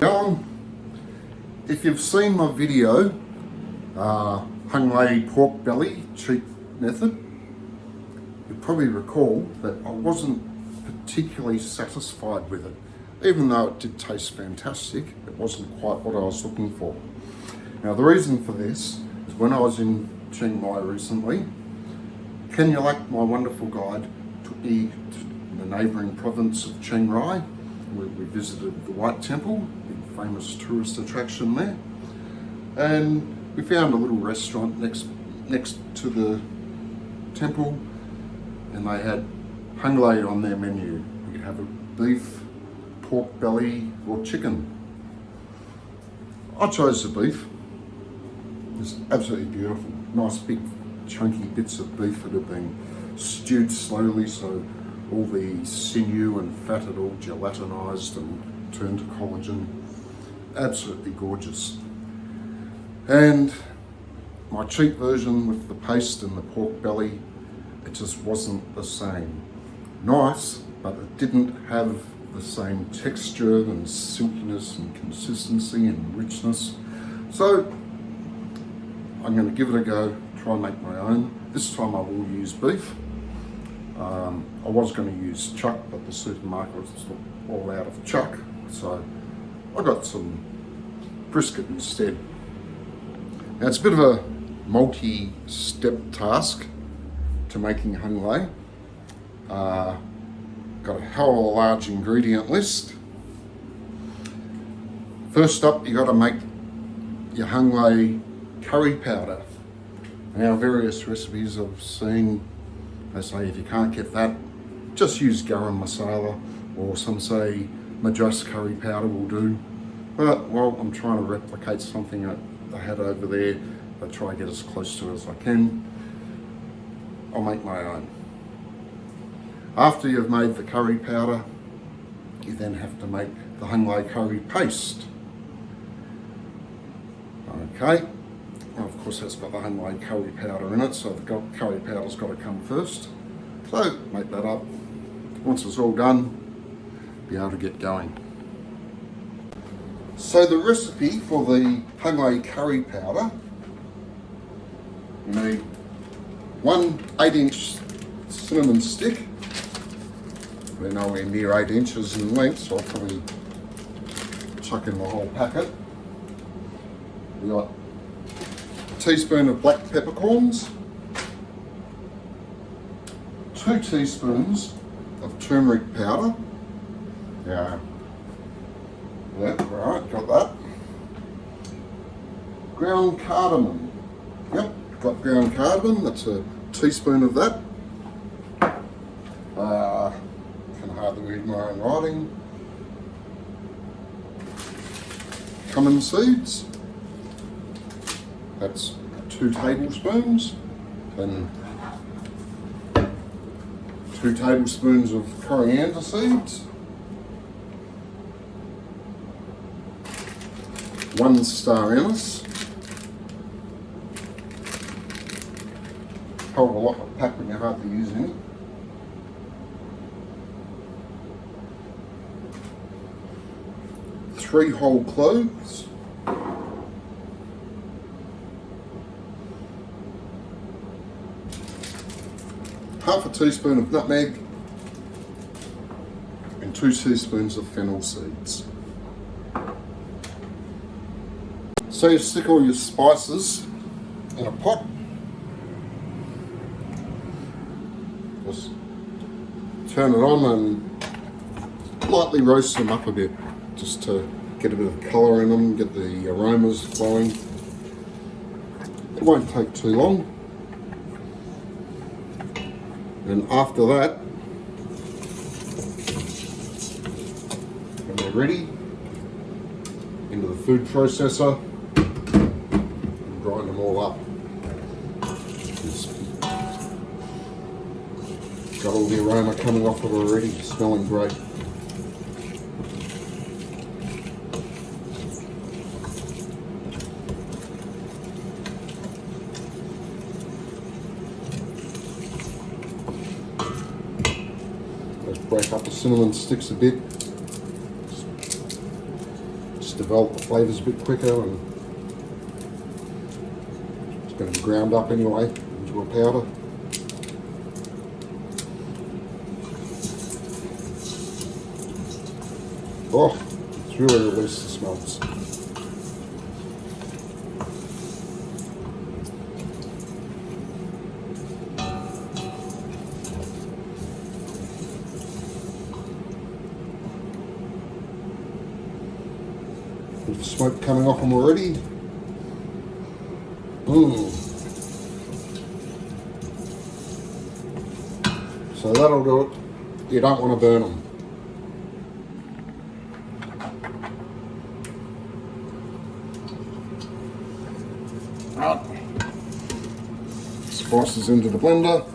Now, if you've seen my video, hung lay pork belly cheap method, you'll probably recall that I wasn't particularly satisfied with it. Even though it did taste fantastic, it wasn't quite what I was looking for. Now the reason for this is when I was in Chiang Mai recently, Ken Yalak, my wonderful guide, took me to the neighbouring province of Chiang Rai. We visited the White Temple, big famous tourist attraction there, and we found a little restaurant next to the temple, and they had hung lay on their menu. You could have a beef, pork belly or chicken. I chose the beef. It's absolutely beautiful. Nice big chunky bits of beef that have been stewed slowly, so all the sinew and fat had all gelatinized and turned to collagen. Absolutely gorgeous. And my cheap version with the paste and the pork belly, it just wasn't the same. Nice, but it didn't have the same texture and silkiness and consistency and richness. So I'm going to give it a go, try and make my own. This time I will use beef. I was going to use chuck, but the supermarket was all out of chuck, so I got some brisket instead. Now it's a bit of a multi-step task to making hung lay. Got a hell of a large ingredient list. First up, you got to make your hung lay curry powder. Now various recipes I've seen, they say if you can't get that, just use garam masala, or some say madras curry powder will do. But, well, I'm trying to replicate something that I had over there. I try to get as close to it as I can. I'll make my own. After you've made the curry powder, you then have to make the hung lay curry paste. Okay, well, of course that's got the hung lay curry powder in it, so the curry powder's got to come first. So make that up. Once it's all done, be able to get going. So the recipe for the hung lay curry powder, you need one 8-inch cinnamon stick. They're nowhere near 8 inches in length, so I'll probably chuck in the whole packet. We got a teaspoon of black peppercorns, 2 teaspoons of turmeric powder. Yeah, right, got that. Ground cardamom. Yep, got ground cardamom, that's a teaspoon of that. Can hardly read my own writing. Cumin seeds, that's 2 tablespoons. Then 2 tablespoons of coriander seeds, 1 star anise, whole lot of pack when you hardly use any. Three whole cloves, half a teaspoon of nutmeg, and 2 teaspoons of fennel seeds. So you stick all your spices in a pot. Just turn it on and lightly roast them up a bit, just to get a bit of colour in them, get the aromas flowing. It won't take too long. And after that, when they're ready, into the food processor and grind them all up. Got all the aroma coming off it already, smelling great. Break up the cinnamon sticks a bit. just develop the flavours a bit quicker, and it's going to be ground up anyway into a powder. Oh, it's really released the smells. With the smoke coming off them already. So that'll do it. You don't want to burn them. Spices into the blender.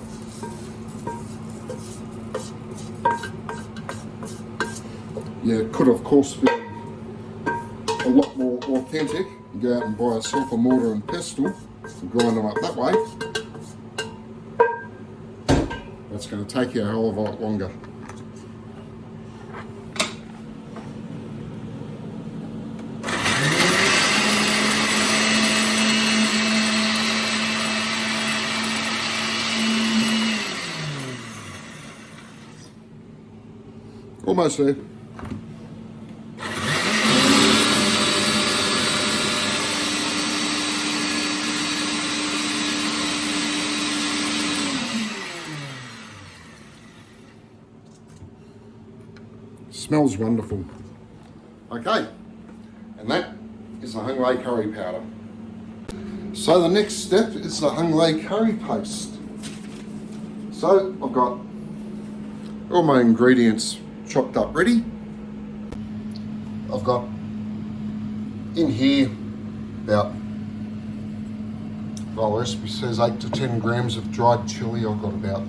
You could of course be a lot more authentic and go out and buy yourself a mortar and pestle and grind them up that way. That's going to take you a hell of a lot longer. Almost there. Smells wonderful. Okay, and that is the Hung Lay curry powder. So the next step is the Hung Lay curry paste. So I've got all my ingredients chopped up ready. I've got in here about, well, the recipe says 8 to 10 grams of dried chili. I've got about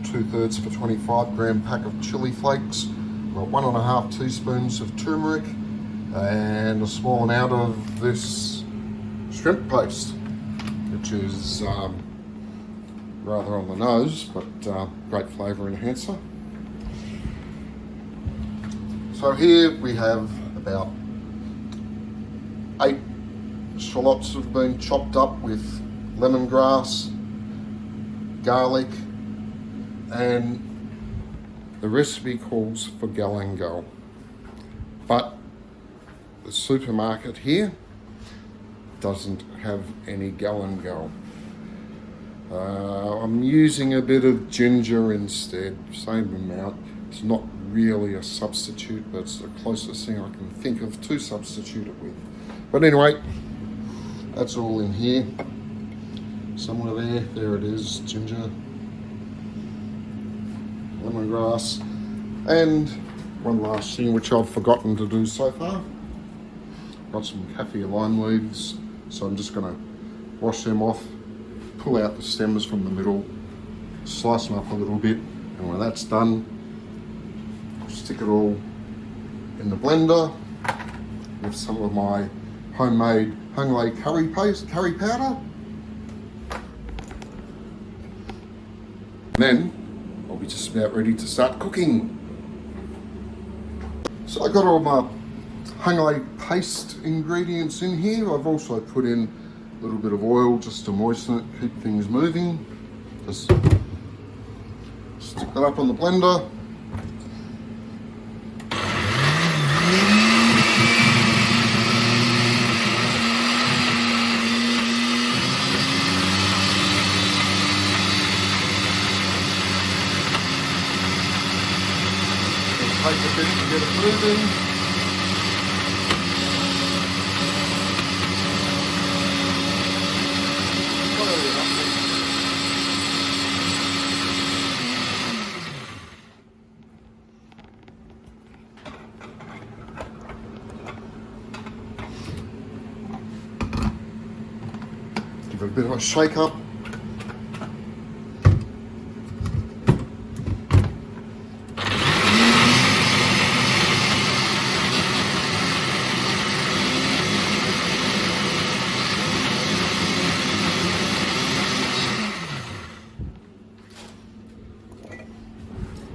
2/3 of a 25-gram pack of chili flakes. I've got 1.5 teaspoons of turmeric and a small amount of this shrimp paste, which is rather on the nose, but great flavour enhancer. So here we have about 8 shallots that have been chopped up with lemongrass, garlic, and the recipe calls for galangal, but the supermarket here doesn't have any galangal. I'm using a bit of ginger instead, same amount. It's not really a substitute, but it's the closest thing I can think of to substitute it with. But anyway, that's all in here. Somewhere there it is, ginger, lemongrass, and one last thing which I've forgotten to do so far. Got some kaffir lime leaves, so I'm just going to wash them off, pull out the stems from the middle, slice them up a little bit, and when that's done, stick it all in the blender with some of my homemade Hung Lay curry powder. And then I'll be just about ready to start cooking. So I got all my Hung Lay paste ingredients in here. I've also put in a little bit of oil just to moisten it, keep things moving. Just stick that up on the blender. Take a bit to get it moving. Give it a bit of a shake up.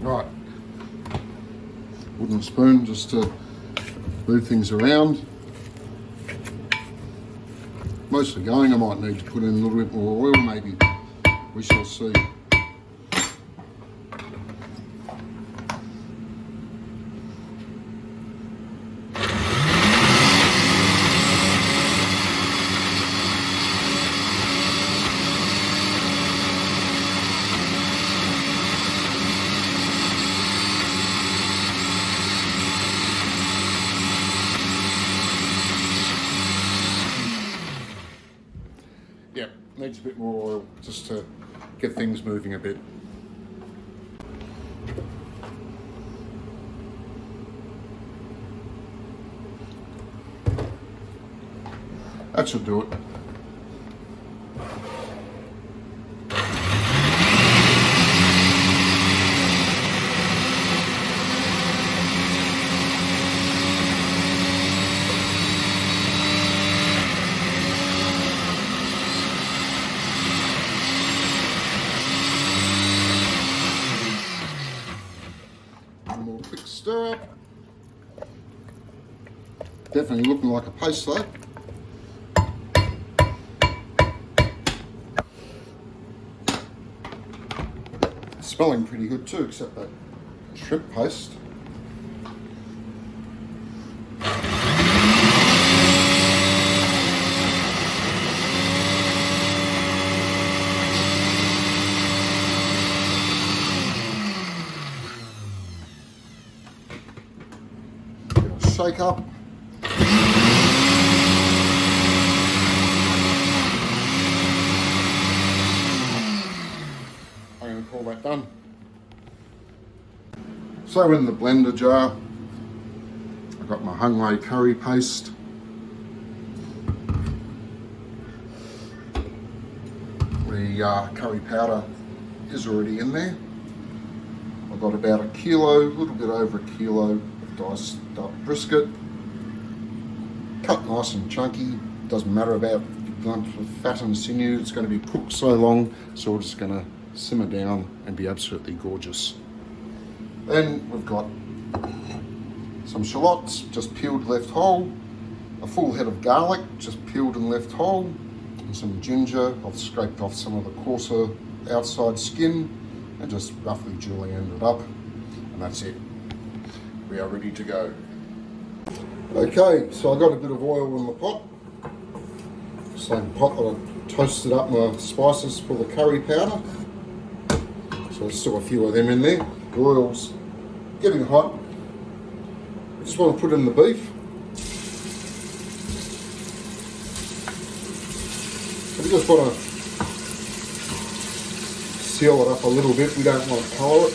Right, wooden spoon just to move things around. Mostly going, I might need to put in a little bit more oil maybe. We shall see. Yep, needs a bit more oil just to get things moving a bit. That should do it. One more quick stir up. Definitely looking like a paste though. Smelling pretty good too, except that shrimp paste. Shake up. I'm going to call that done. So in the blender jar, I've got my hung lay curry paste. The curry powder is already in there. I've got about a kilo, a little bit over a kilo of diced up brisket. Cut nice and chunky. Doesn't matter about lumps of fat and sinew. It's going to be cooked so long, so we're just going to simmer down and be absolutely gorgeous. Then we've got some shallots, just peeled, left whole. A full head of garlic, just peeled and left whole. And some ginger. I've scraped off some of the coarser outside skin and just roughly julienned it up. And that's it. We are ready to go. Okay, so I got a bit of oil in the pot. Same pot that I toasted up my spices for the curry powder. So there's still a few of them in there. The oil's getting hot. I just want to put in the beef. So we just want to seal it up a little bit. We don't want to colour it.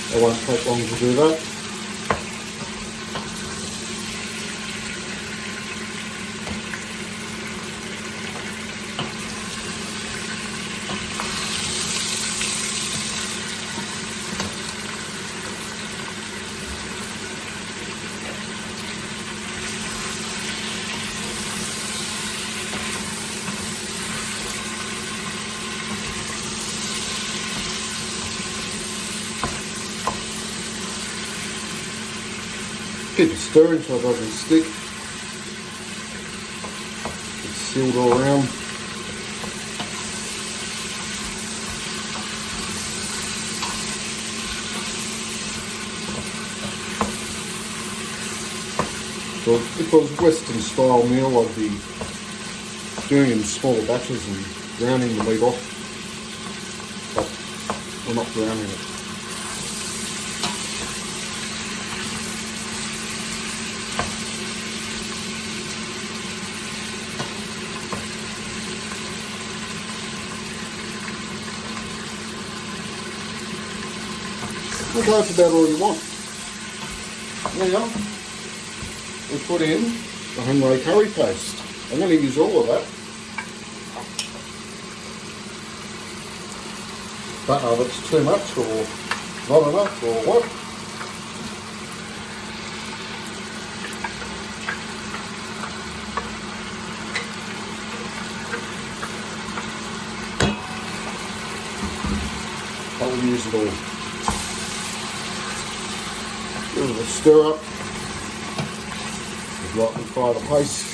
It won't take long to do that. Keep it stirring so it doesn't stick. It's sealed all around. So if it was a Western style meal, I'd be doing it in smaller batches and browning the meat off. But we're not browning it. Okay, that's about all you want. Now, we put in the hung lay curry paste. I'm going to use all of that. Don't know if it's too much or not enough or what. I'll use it all. Give it a stir up. Lightly fry the paste.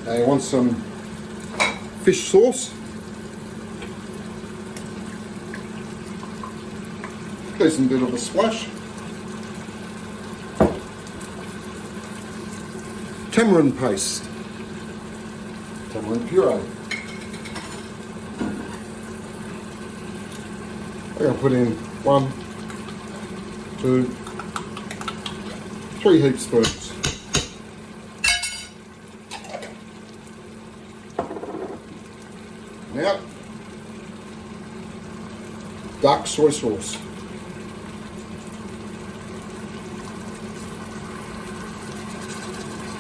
Now you want some fish sauce. Decent bit of a splash. Tamarind paste. Tamarind puree. I'm going to put in 1, 2, 3 heap spoons. Now, dark soy sauce.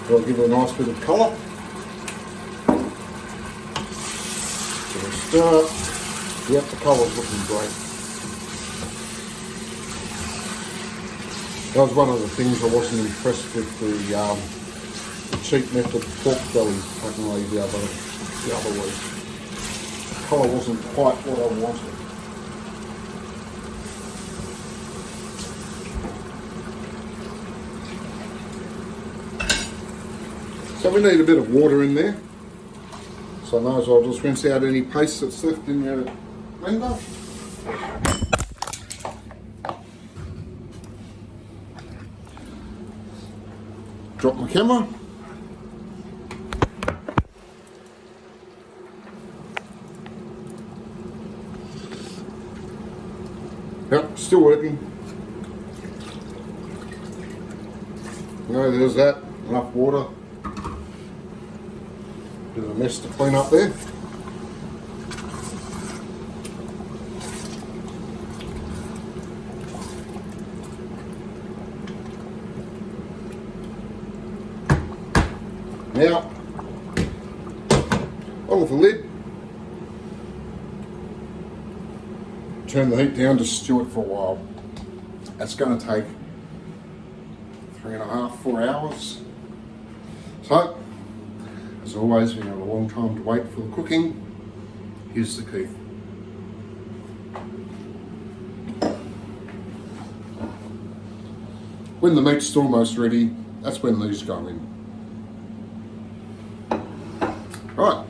I'll give it a nice bit of colour. Give it a stir. Yep, the colour's looking great. That was one of the things I wasn't impressed with the cheap method pork belly I can leave the other week. The colour wasn't quite what I wanted. So we need a bit of water in there. So I may as well just rinse out any paste that's left in your blender. Drop my camera. Yep, still working. No, there's that. Enough water. Bit of a mess to clean up there. Now, on with the lid. Turn the heat down to stew it for a while. That's going to take 3.5, 4 hours. So, as always, when you have a long time to wait for the cooking, here's the key. When the meat's almost ready, that's when these go in. Right,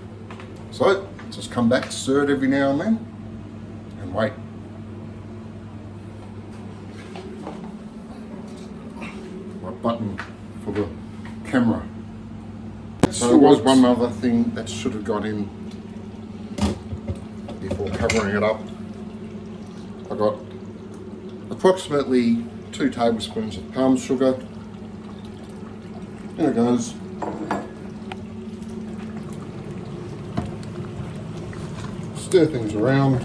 so just come back, stir it every now and then, and wait. My button for the camera. So there was one other thing that should have got in before covering it up. I got approximately 2 tablespoons of palm sugar. There it goes. Stir things around.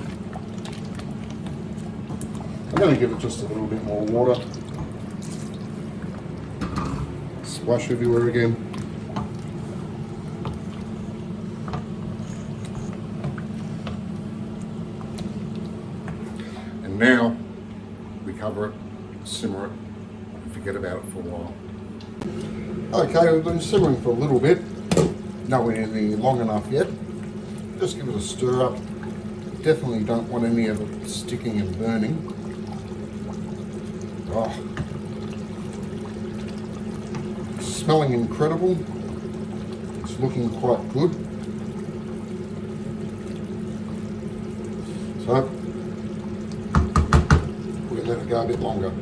I'm going to give it just a little bit more water. Splash everywhere again. And now we cover it, simmer it, and forget about it for a while. Okay, we've been simmering for a little bit. Nowhere near long enough yet. Just give it a stir up. Definitely don't want any of it sticking and burning. Oh. Smelling incredible. It's looking quite good. So, we'll let it go a bit longer.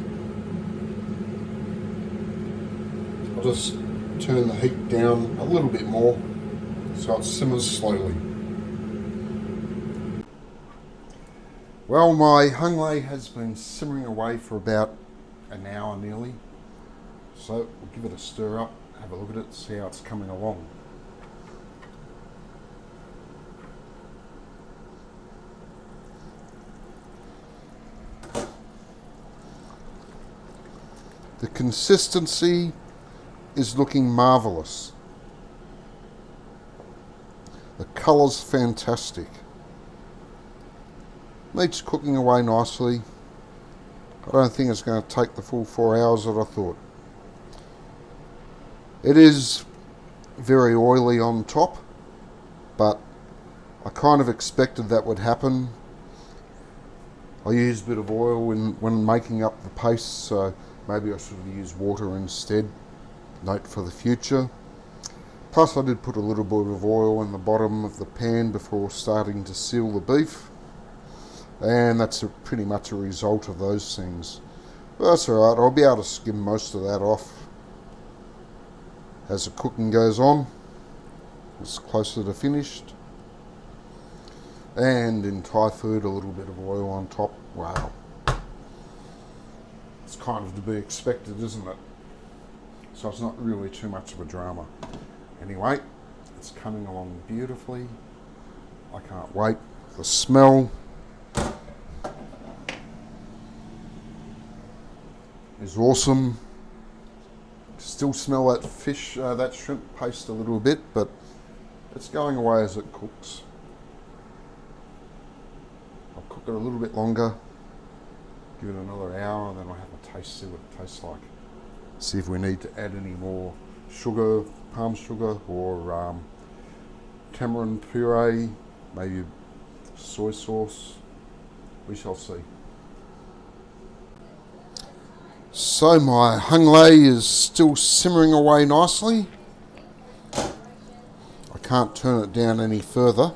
I'll just turn the heat down a little bit more so it simmers slowly. Well, my hung lay has been simmering away for about an hour nearly. So we'll give it a stir up, have a look at it, see how it's coming along. The consistency is looking marvellous. The colour's fantastic. Meat's cooking away nicely. I don't think it's going to take the full 4 hours that I thought. It is very oily on top, but I kind of expected that would happen. I used a bit of oil when making up the paste, so maybe I should have used water instead. Note for the future. Plus I did put a little bit of oil in the bottom of the pan before starting to seal the beef, and that's pretty much a result of those things. But that's alright, I'll be able to skim most of that off as the cooking goes on. It's closer to finished. And in Thai food, a little bit of oil on top. Wow. It's kind of to be expected, isn't it? So it's not really too much of a drama. Anyway, it's coming along beautifully. I can't wait. The smell is awesome. Still smell that fish, that shrimp paste a little bit, but it's going away as it cooks. I'll cook it a little bit longer, give it another hour, and then I'll have a taste, see what it tastes like. See if we need to add any more sugar, palm sugar, or tamarind puree, maybe soy sauce. We shall see. So my hung lei is still simmering away nicely. I can't turn it down any further.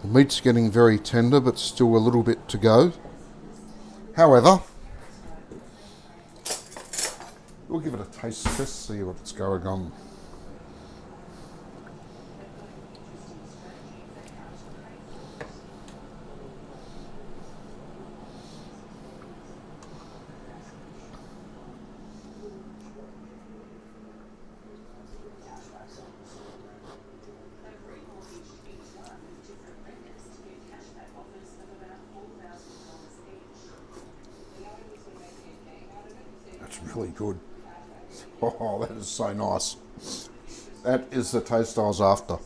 The meat's getting very tender, but still a little bit to go. However, we'll give it a taste test, see what's going on. That's really good. Oh, that is so nice. That is the taste I was after.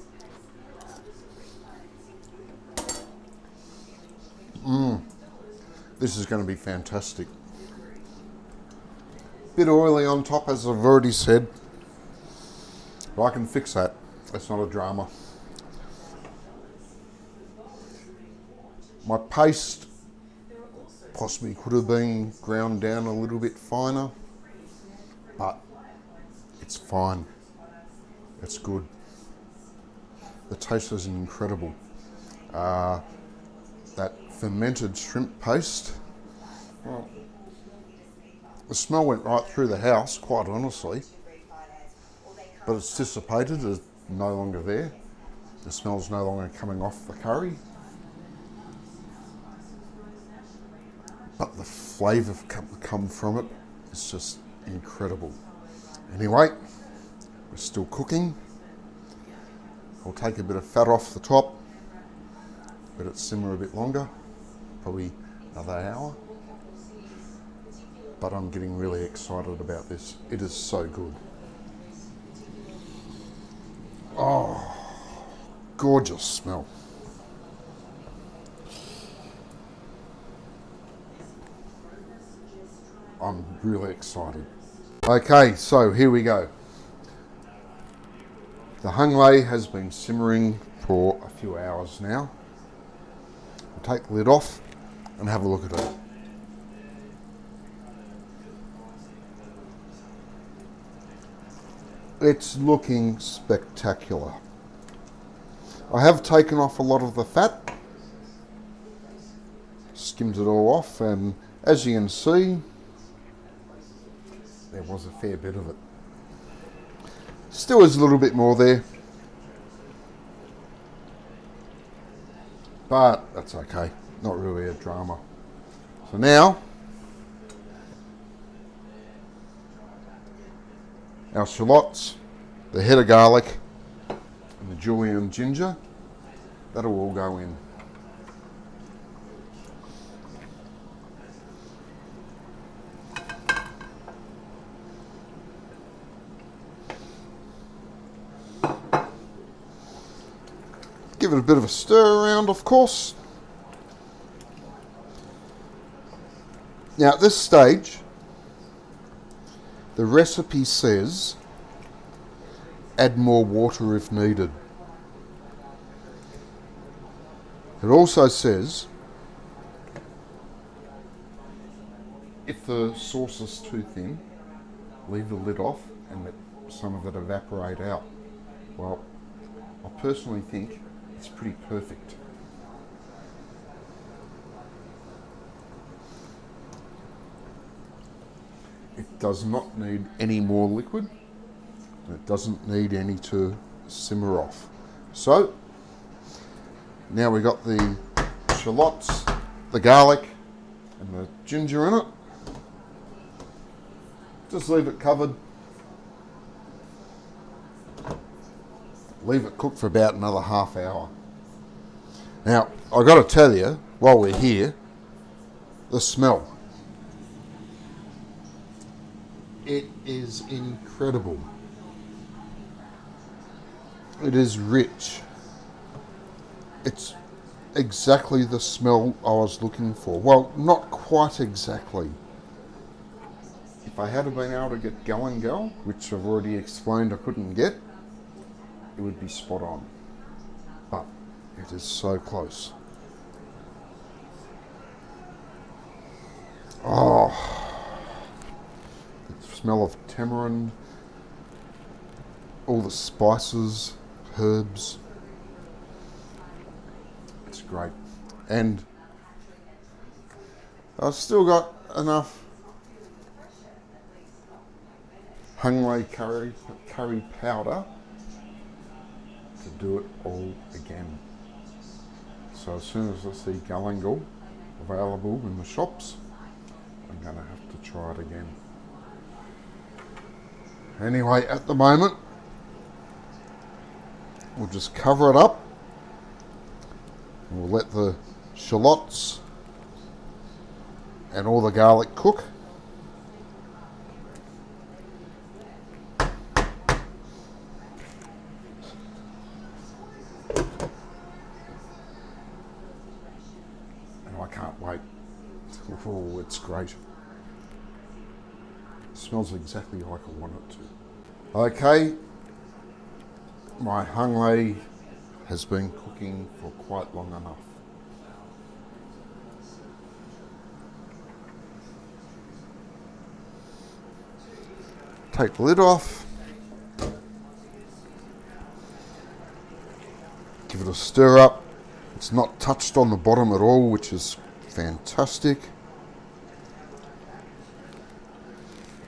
This is going to be fantastic. Bit oily on top, as I've already said, but I can fix that. That's not a drama. My paste possibly could have been ground down a little bit finer, but it's fine. It's good. The taste is incredible. That fermented shrimp paste, well, the smell went right through the house, quite honestly, but it's dissipated, it's no longer there. The smell's no longer coming off the curry, but the flavour come from it is just incredible. Anyway, we're still cooking. I'll take a bit of fat off the top, let it simmer a bit longer, probably another hour. But I'm getting really excited about this. It is so good. Oh, gorgeous smell. I'm really excited. Okay, so here we go. The hung lei has been simmering for a few hours now. I'll take the lid off and have a look at it. It's looking spectacular. I have taken off a lot of the fat, skimmed it all off, and as you can see, there was a fair bit of it. Still is a little bit more there, but that's okay, not really a drama. So now, our shallots, the head of garlic, and the julienne ginger, that'll all go in. Give it a bit of a stir around, of course. Now at this stage, the recipe says add more water if needed. It also says if the sauce is too thin, leave the lid off and let some of it evaporate out. Well, I personally think it's pretty perfect. It does not need any more liquid. It doesn't need any to simmer off. So, now we got the shallots, the garlic and the ginger in it. Just leave it covered. Leave it cook for about another half hour. Now, I've got to tell you, while we're here, the smell. It is incredible. It is rich. It's exactly the smell I was looking for. Well, not quite exactly. If I had been able to get galangal, which I've already explained I couldn't get, it would be spot on. But it is so close. Oh, the smell of tamarind, all the spices, herbs. It's great. And I've still got enough Lay curry powder to do it all again. So as soon as I see galangal available in the shops, I'm going to have to try it again. Anyway, at the moment, we'll just cover it up. We'll let the shallots and all the garlic cook. I can't wait. Oh, it's great. It smells exactly like I want it to. Okay, my lay has been cooking for quite long enough. Take the lid off. Give it a stir up. It's not touched on the bottom at all, which is fantastic.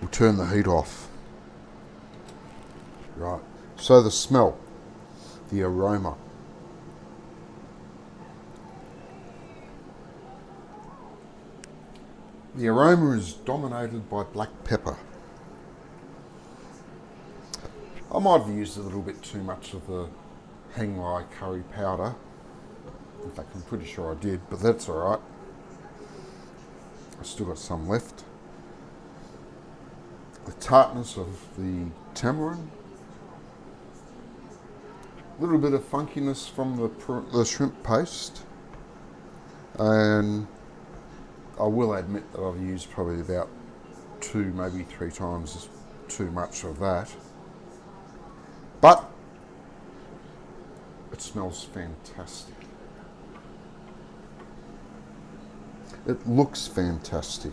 We'll turn the heat off. Right, so the smell, the aroma. The aroma is dominated by black pepper. I might have used a little bit too much of the Lay curry powder. In fact, I'm pretty sure I did, but that's all right. I've still got some left. The tartness of the tamarind. A little bit of funkiness from the shrimp paste. And I will admit that I've used probably about 2, maybe 3 times too much of that. But it smells fantastic. It looks fantastic.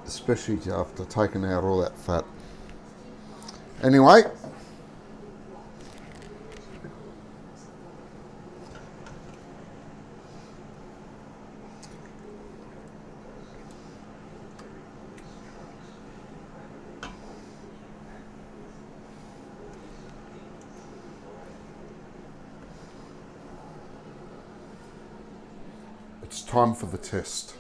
Especially after taking out all that fat. Anyway, it's time for the test.